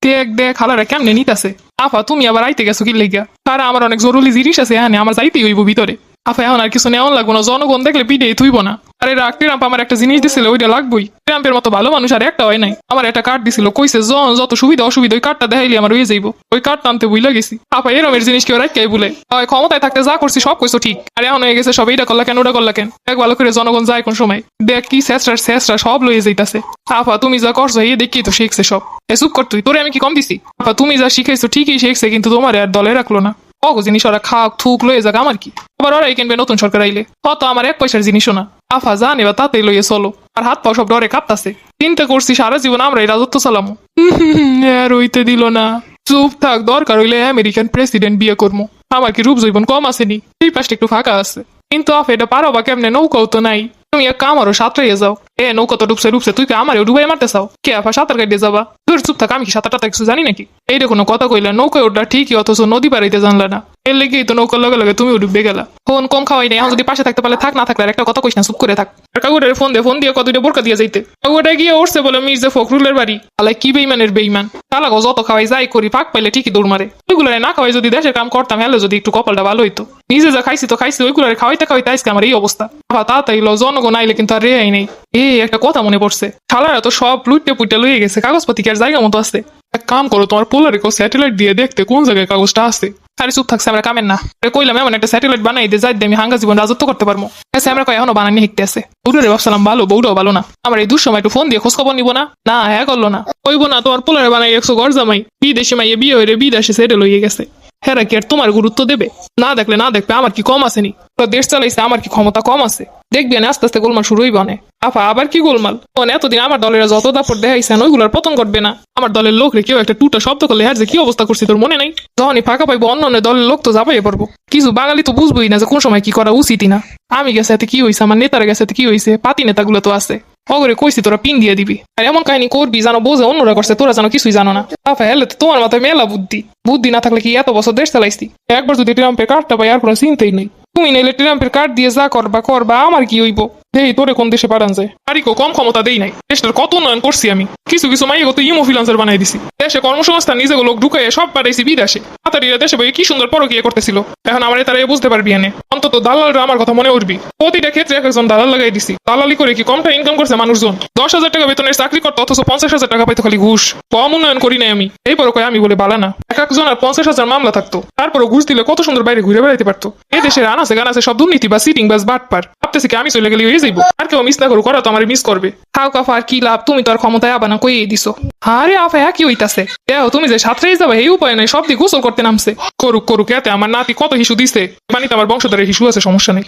দেখ দেখ খালারা কেমনে নিতাছে। আফা তুমি আবার আইতে গেছো কি লেগা? তারা আমার অনেক জরুরি জিনিস আছে, হ্যাঁ আমার যাইতেই হইব ভিতরে। আফা এখন আর কিছু নেওয়ান লাগবো না, জনগণ দেখলে পিঠে থুইব না। আরে রাখ, ট্রাম্প আমার একটা জিনিস দিছিল, ওইটা লাগবই। ট্রাম্পের মতো ভালো মানুষ আর একটা হয় নাই। আমার একটা কার্ড দিছিল, কইছে যত সুবিধা অসুবিধা ওই কার্ডটা দেখাইলে আমার হয়ে যাইব। ওই কার্ডটা আনতে ভুলে গেছি। আপা এরমের জিনিস কেউ রাখতে বলে ক্ষমতায় থাকতে যা করছি সব কইছো ঠিক, আর এখন হয়ে গেছে সব এইটা করলা কেন ওটা করলা কেন। দেখ ভালো করে জনগণ যায় কোন সময়, দেখ কি শেষরা সব লইয়ে যাইতাছে। আপা তুমি যা করছো এই দেখি তো শিখছে সব। চুপ কর তুই, তোরে আমি কি কম দিছি? আপা তুমি যা শিখাইছো ঠিকই শিখছে, কিন্তু তোমার আর দলে রাখলো না। জিনিস ওরা খাক থুক লয়ে যাক আমার কি, আবার ওরাই কিনবে নতুন সরকার আইলে। অত আমার এক পয়সার জিনিসও না। আফা জান এবার তাতেই লইয়ে চলো, আর হাত পাও সব ডরে কাঁপতাছে। চিন্তা করছি সারা জীবন আমরা এই রাজত্ব চালামো। আর হইতে দিল না। চুপ থাক, দরকার হইলে আমেরিকান প্রেসিডেন্ট বিয়ে করবো। আমার কি রূপ জৈবন কম আসেনি? এই পাশটা একটু ফাঁকা আছে। কিন্তু আফা এটা পারো বা কেমনে? নৌকাও তো নাই। তুমি এক কাম আরো সাঁতরাইয়ে যাও। নৌকা তো ডুবছে তুই কি আমারও ডুবাই মারতে চাও? কে আফা সাঁতার কাটিয়ে যাবা? তোর চুপ থাক, আমি কি সাঁতারটা কিছু জানি নাকি? এইটা কোনো কথা কইলা? নৌকায় ওটা ঠিকই, অথচ নদী পাড়াইতে জানলা না। এর লেগেই তো নৌকার লগে লগে তুমিও ডুববে গেলা। ফোন কম খাওয়াই নাই, এখন যদি পাশে থাকতে পারলে থাক, না থাকলে আর একটা কথা কইস না, চুপ করে থাক। আর কাকুটারে ফোন দিয়ে কতটা বোরকা দিয়ে যাইতে। কাকুটা গিয়ে উঠছে বলে মির্জা ফখরুলের বাড়ি। আলাই কি বেইমানের বেইমান। তালাগো যত খাওয়াই যাই করি, ফাঁক পাইলে ঠিকই দৌড় মারে। ওইগুলো না খাওয়াই যদি দেশের কাম করতাম, হলে যদি একটু কপালটা ভালো হইতো। নিজে যা খাইছি তো খাইছি, ওইগুলো খাওয়াইতে আজকে আমার এই অবস্থা। আবার তাড়াতাড়ি লো, জনগণ আইলে কিন্তু আর রেহাই নেই। একটা কথা মনে পড়ছে, শালারা তো সব লুটে পুটে লইয়ে গেছে, কাগজপাতি কি আর জায়গা মতো আছে? এক কাম করো, তোমার পোলারে স্যাটেলাইট দিয়ে দেখতে কোন জায়গায় কাগজটা আছে। আরে চুপ থাকছে, আমরা কামেন না। কইলাম এমন একটা স্যাটেলাইট বানাই দিয়ে যাই আমি হাঙ্গা জীবন রাজত্ব করতে পারবো। আমরা কই এখনো বানানি হিকতে আছে। বউরে ভাবছিলাম ভালো, বউটাও ভালো না। আমার এই দুঃসময় একটু ফোন দিয়ে খোঁজ খবর নিবো না। না হ্যাঁ করলো না, কইবো না তোমার পোলারে বানাই 100 ঘর জামাই, বিদেশি মাইয়ে বিয়ে হয়ে বিদেশে সেটেল হয়ে গেছে। হেরা কি আর তোমার গুরুত্ব দেবে? না দেখলে আমার কি কম আসেনি? দেশ চালাইছে, আমার কি ক্ষমতা কম আছে? দেখবি না আস্তে আস্তে গোলমাল শুরু হইবে। আফা আবার কি গোলমাল? এতদিন আমার দলের যত দাপট দেখাইছেন ওইগুলোর পতন ঘটবে না। আমার দলের লোক রে কেউ একটা টুটা শব্দ করলে হ্যাঁ যে কি অবস্থা করছি তোর মনে নাই? যখনই ফাঁকা পাইবো অন্য দলের লোক তো যাবাই পারবো। কিছু বাঙালি তো বুঝবোই না যে কোন সময় কি করা উচিতই না। আমি গেছে এতে কি হয়েছে, আমার নেতারা গেছে কি হয়েছে, পাতি নেতাগুলো তো আছে। অগরে কইছি তোরা পিন দিয়ে দিবি, আর এমন কাহিনী করবি জানো বোঝে অন্যরা করছে, তোরা জানো কিছুই জানো না। আফা হেলে তো তোমার মাথায় মেলা বুদ্ধি না থাকলে কি এত বছর দেশ চালাইছি? একবার যদি ট্রাম্পের কার্ডটা পাই আর কোনো চিন্তাই নেই। তুমি নাইলে ট্রাম্পের কার্ড দিয়ে যা করবা আমার কি হইব? দেই তোরে কোন দেশে পাঠান যায়? আরিকো কম ক্ষমতা দেই নাই, দেশটার কত উন্নয়ন করছি আমি। কিছু মাইয়ে তো ইমো ফ্রিল্যান্সার বানাই দিছি, দেশে কর্মসংস্থান নিজেগুলো লোক ঢুকাইয়ে সব পাঠাইছি বিদেশে। তাড়াতাড়ি দেশে বই কি সুন্দর পরকিয়া করতেছিল। এখন আমার তারা বুঝতে পারবি এনে, অন্তত দালালরা আমার কথা মনে উঠবি। প্রতিটা ক্ষেত্রে একজন দালাল লাগাই দিছি। দালালি করে কি কমটা ইনকাম করছে মানুষজন? 10,000 টাকা বেতনের চাকরি করতো, অথচ 50,000 টাকা পাইতো খালি ঘুষ। কম উন্নয়ন করি নাই আমি, এই পরে কয় আমি বলে বালা না। একজন আর 50,000 মামলা থাকতো, তারপরও ঘুষ দিলে কত সুন্দর বাইরে ঘুরে বেড়াইতে পারতো। এই দেশের আনাছে গানাছে সব দুর্নীতি বা সিটিং বাস বাটপার। ভাবতেছি কি আমি চলে গেলে হয়ে যাইবো, আর কেউ মিস না করো, করা তো আমার মিস করবে। থাও কাফা আর কি লাভ, তুমি তো আর ক্ষমতায় আবা না, কই দিছো। আরে আফা কি হইতাছে? তুমি যে সাঁতরেই যাবে এই উপায় নাই, সব দিয়ে গোসল করতে নামছে। করুক এতে আমার নাতি কত হিসু দিছে, পানিতে আমার বংশধরের হিসু আছে, সমস্যা নেই।